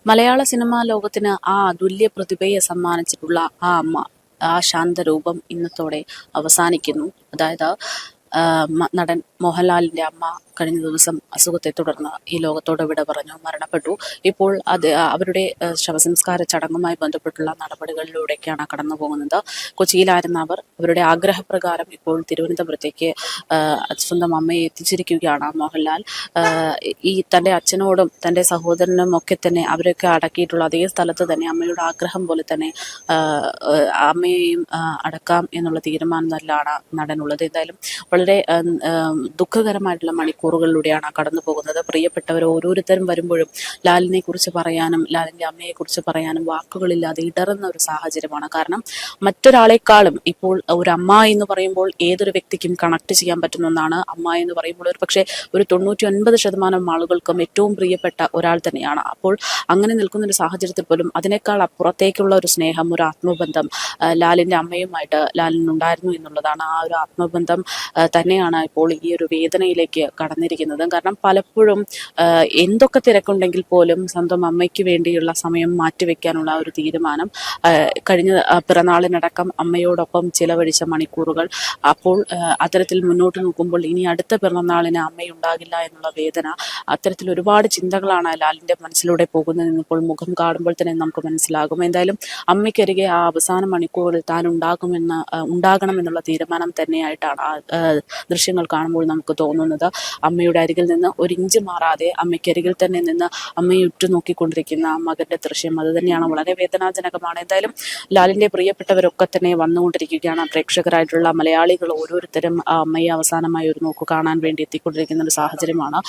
മലയാള cinema ലോകത്തിന് ആ അതുല്യ പ്രതിഭയെ സമ്മാനിച്ചിട്ടുള്ള ആ അമ്മ, ആ ശാന്തരൂപം ഇന്നത്തോടെ അവസാനിക്കുന്നു. അതായത് നടൻ മോഹൻലാലിന്റെ അമ്മ കഴിഞ്ഞ ദിവസം അസുഖത്തെ തുടർന്ന് ഈ ലോകത്തോട് വിട പറഞ്ഞു, മരണപ്പെട്ടു. ഇപ്പോൾ അവരുടെ ശവസംസ്കാര ചടങ്ങുമായി ബന്ധപ്പെട്ടുള്ള നടപടികളിലൂടെയൊക്കെയാണ് കടന്നു പോകുന്നത്. കൊച്ചിയിലായിരുന്ന അവരുടെ ആഗ്രഹപ്രകാരം ഇപ്പോൾ തിരുവനന്തപുരത്തേക്ക് സ്വന്തം അമ്മയെ എത്തിച്ചിരിക്കുകയാണ് മോഹൻലാൽ. ഈ തൻ്റെ അച്ഛനോടും തൻ്റെ സഹോദരനും ഒക്കെ തന്നെ അവരൊക്കെ അടക്കിയിട്ടുള്ള അതേ സ്ഥലത്ത് തന്നെ അമ്മയുടെ ആഗ്രഹം പോലെ തന്നെ അമ്മയെയും അടക്കാം എന്നുള്ള തീരുമാനത്തിലാണ് നടനുള്ളത്. എന്തായാലും വളരെ ദുഃഖകരമായിട്ടുള്ള മണിക്കൂറുകളിലൂടെയാണ് കടന്നു പോകുന്നത്. പ്രിയപ്പെട്ടവർ ഓരോരുത്തരും വരുമ്പോഴും ലാലിനെ കുറിച്ച് പറയാനും ലാലിൻ്റെ അമ്മയെക്കുറിച്ച് പറയാനും വാക്കുകളില്ലാതെ ഇടറുന്ന ഒരു സാഹചര്യമാണ്. കാരണം മറ്റൊരാളെക്കാളും ഇപ്പോൾ ഒരു അമ്മ എന്ന് പറയുമ്പോൾ ഏതൊരു വ്യക്തിക്കും കണക്ട് ചെയ്യാൻ പറ്റുന്ന ഒന്നാണ്. അമ്മ എന്ന് പറയുമ്പോൾ ഒരു 99% ആളുകൾക്കും ഏറ്റവും പ്രിയപ്പെട്ട ഒരാൾ തന്നെയാണ്. അപ്പോൾ അങ്ങനെ നിൽക്കുന്നൊരു സാഹചര്യത്തിൽ പോലും അതിനേക്കാൾ അപ്പുറത്തേക്കുള്ള ഒരു സ്നേഹം, ഒരു ആത്മബന്ധം ലാലിൻ്റെ അമ്മയുമായിട്ട് ലാലിനുണ്ടായിരുന്നു എന്നുള്ളതാണ്. ആ ഒരു ആത്മബന്ധം തന്നെയാണ് ഇപ്പോൾ ഈ ഒരു വേദനയിലേക്ക് കടന്നിരിക്കുന്നത്. കാരണം പലപ്പോഴും എന്തൊക്കെ തിരക്കുണ്ടെങ്കിൽ പോലും സ്വന്തം അമ്മയ്ക്ക് വേണ്ടിയുള്ള സമയം മാറ്റിവെക്കാനുള്ള ഒരു തീരുമാനം, കഴിഞ്ഞ പിറന്നാളിനടക്കം അമ്മയോടൊപ്പം ചിലവഴിച്ച മണിക്കൂറുകൾ, അപ്പോൾ അത്തരത്തിൽ മുന്നോട്ട് നോക്കുമ്പോൾ ഇനി അടുത്ത പിറന്നാളിന് അമ്മയുണ്ടാകില്ല എന്നുള്ള വേദന, അത്തരത്തിൽ ഒരുപാട് ചിന്തകളാണ് ലാലിൻ്റെ മനസ്സിലൂടെ പോകുന്നതെന്ന് ഇപ്പോൾ മുഖം കാണുമ്പോൾ തന്നെ നമുക്ക് മനസ്സിലാകും. എന്തായാലും അമ്മയ്ക്കരികെ ആ അവസാന മണിക്കൂറിൽ താൻ ഉണ്ടാകണമെന്നുള്ള തീരുമാനം തന്നെയായിട്ടാണ് ദൃശ്യങ്ങൾ കാണുമ്പോൾ നമുക്ക് തോന്നുന്നത്. അമ്മയുടെ അരികിൽ നിന്ന് ഒരു ഇഞ്ച് മാറാതെ അമ്മയ്ക്കരികിൽ തന്നെ നിന്ന് അമ്മയെ ഉറ്റുനോക്കിക്കൊണ്ടിരിക്കുന്ന മകന്റെ ദൃശ്യം, അത് തന്നെയാണ് വളരെ വേദനാജനകമാണ്. എന്തായാലും ലാലിന്റെ പ്രിയപ്പെട്ടവരൊക്കെ തന്നെ വന്നുകൊണ്ടിരിക്കുകയാണ്. പ്രേക്ഷകരായിട്ടുള്ള മലയാളികൾ ഓരോരുത്തരും ആ അമ്മയെ അവസാനമായി ഒരു നോക്ക് കാണാൻ വേണ്ടി എത്തിക്കൊണ്ടിരിക്കുന്ന ഒരു സാഹചര്യമാണ്.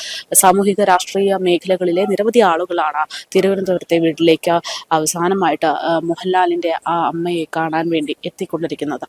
സാമൂഹിക രാഷ്ട്രീയ മേഖലകളിലെ നിരവധി ആളുകളാണ് തിരുവനന്തപുരത്തെ വീട്ടിലേക്ക് അവസാനമായിട്ട് മോഹൻലാലിന്റെ ആ അമ്മയെ കാണാൻ വേണ്ടി എത്തിക്കൊണ്ടിരിക്കുന്നത്.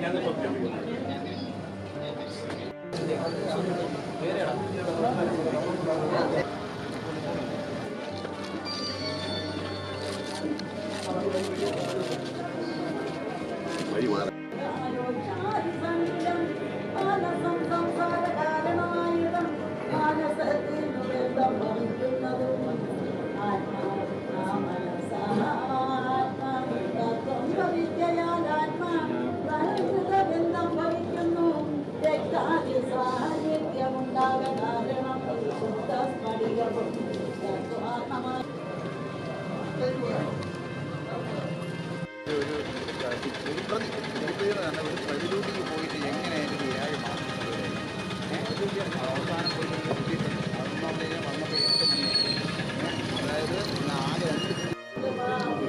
ഞാൻ ഒരു പ്രതിരോധിക്ക് പോയിട്ട് എങ്ങനെയായിരുന്നു 7 മാസം അവസാനം പോയി കിട്ടിയിട്ടുണ്ട്. അതൊന്നാമതേ വന്നപ്പോൾ 8 മണി. അതായത് ഇന്ന് ആകെ 2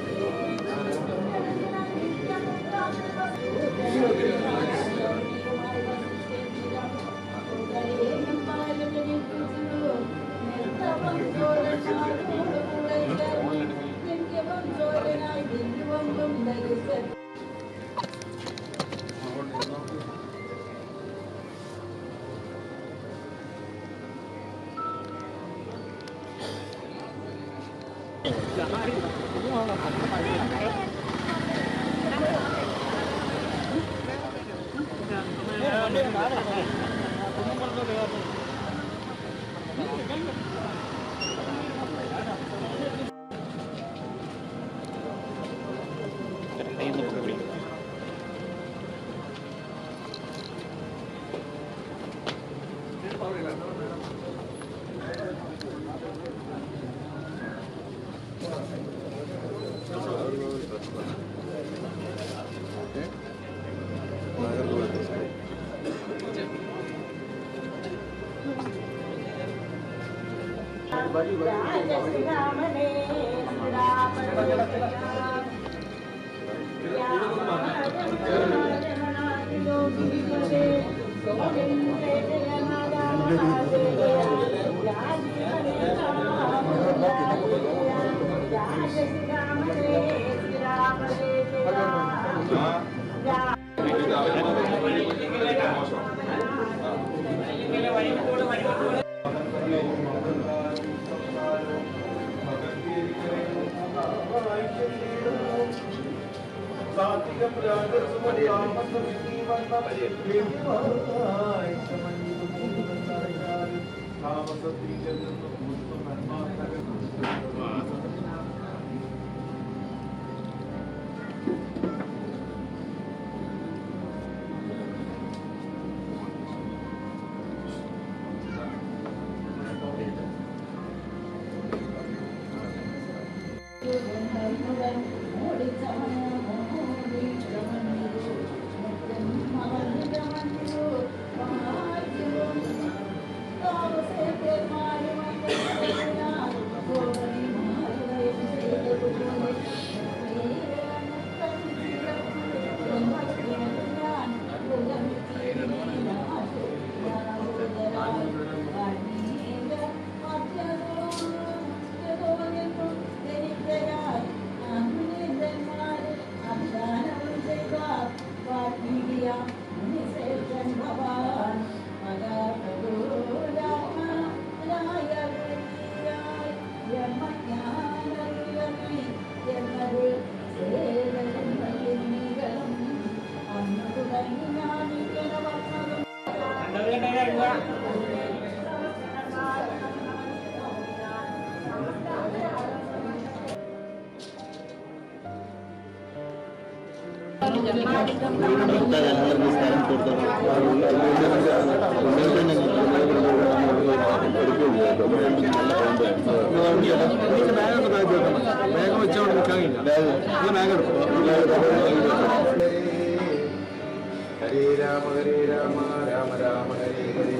ഹരേ രാമ ഹരേ രാമ രാമ രാമ ഹരേ ഹരേ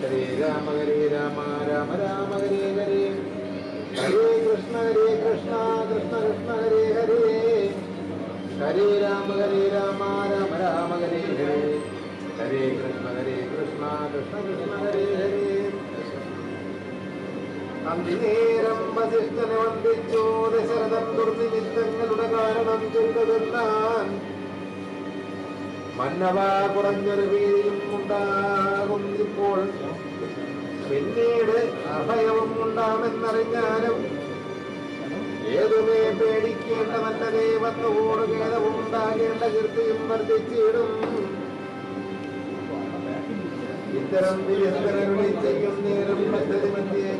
ഹരേ രാമ ഹരേ രാമ രാമ രാമ ഹരേ ഹരേ ഹരേ കൃഷ്ണ കൃഷ്ണ കൃഷ്ണ ഹരേ ഹരേ ഹരേ രാമ രാമ രാമ ഹരേ ഹരേ ഹരേ കൃഷ്ണ കൃഷ്ണ കൃഷ്ണ ഹരേ ഹരേ. അന്തിനേരം വസിഷ്ഠനെ വന്ദിച്ചു ദശരഥൻ ദുർനിമിത്തങ്ങളുടെ കാരണം ചെയ്തതെന്നാൽ മന്നവ കുറഞ്ഞൊരു ഭീതിയും ഉണ്ടാകുന്നിപ്പോൾ പിന്നീട് അഭയവും ഉണ്ടാമെന്നറിഞ്ഞാലും ഏതുമേ പേടിക്കേണ്ട നല്ലതേ വന്നുകൂട് ഖേദവും ഉണ്ടാകേണ്ട കീർത്തിയും വർദ്ധിച്ചിടും. ഇത്തരം വിരസ്തരരുളി ചെയ്യും നേരം പദ്ധതി മധ്യേ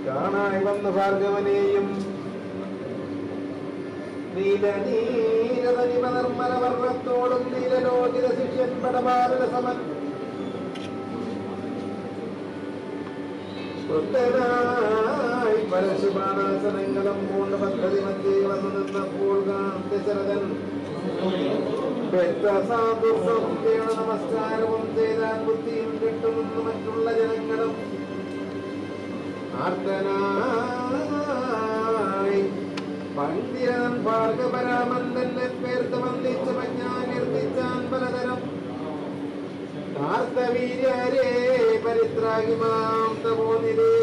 കാണായി വന്ന ഭാർഗവനെയും നീലനീരതനിമനിർമ്മലവർണ്ണത്തോടും നീലലോകിത ശിഷ്യൻ പടപാലന സമൻ വൃദ്ധനായി പരശുബാണാസനങ്ങളും പൂണ്ട് പദ്ധതി മധ്യേ വന്നു നിന്നപ്പോൾ ദശരഥൻ നമസ്കാരവും ചെയ്താൽ ബുദ്ധിയും കിട്ടുമെന്ന് മറ്റുള്ള ജനങ്ങളും ആർത്തനായി പണ്ഡിതൻ ഭാർഗപരാമൻ തന്നെ പേർത്ത് വന്ദിച്ച് പഞ്ഞാകീർത്തിച്ചാൻ പലതരം കാർത്തവീര്യരേ പരിത്രാഗിമാം തപോനിരേ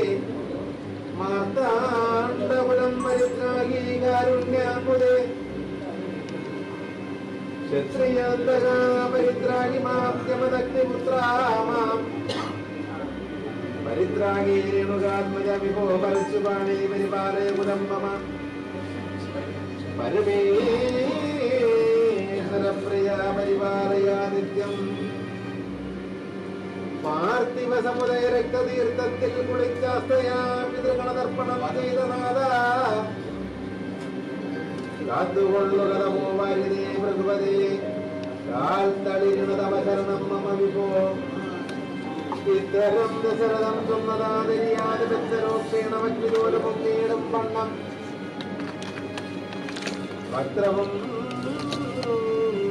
മാതാണ്ഡപുരം പരിത്രാഗി കാരുണ്യാമുദേ ക്ഷത്രിയാന്തക പരിത്രാഗിമാം യമദഗ്നിപുത്രാമാം പരിത്രാഗി രേണുകാത്മജ വിഭോ പരശുപാണി പരിപാലയ കുലം മമ പരമേശ്വരപ്രിയ പരിപാലയാ നിത്യം പാർത്ഥിവ സമുദയ രക്തതീർത്ഥത്തിൽ കുളിച്ചാസ്തയാ പിതൃഗണതർപ്പണം ചെയ്ത നാഥ കാത്തുകൊള്ളുകതമോ വാരിതേ ഭൃഗവതേ കാൽത്തളിരുണതവശരണം മമ വിഭോ ഇത്തരം ദശരഥം ചൊന്നതാതിരിയാതെ ബദ്ധരോക്ഷേണ വജ്രലോലമുങ്ങീടും വണ്ണം വക്രവും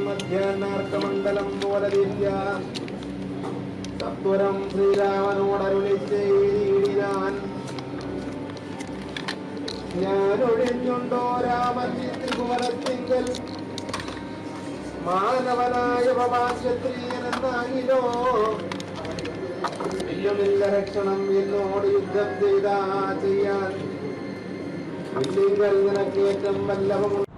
മധ്യാഹ്നാർക്കമണ്ഡലം പോലെ ദിവ്യ സത്വരം ശ്രീരാമനോടരുളി ചെയ്തിടിനാൻ ഞാനൊഴിഞ്ഞുണ്ടോ രാമൻ ത്രിഭുവനത്തിങ്കൽ മാനവനായ ഭവാക്ഷത്രിയനെന്നാകിലോ ഇല്ലുമില്ല രക്ഷണം എന്നോട് യുദ്ധം ചെയ്യാൻ ഇല്ലെങ്കിൽ നിനക്കേറ്റം വല്ലഭമുണ്ട്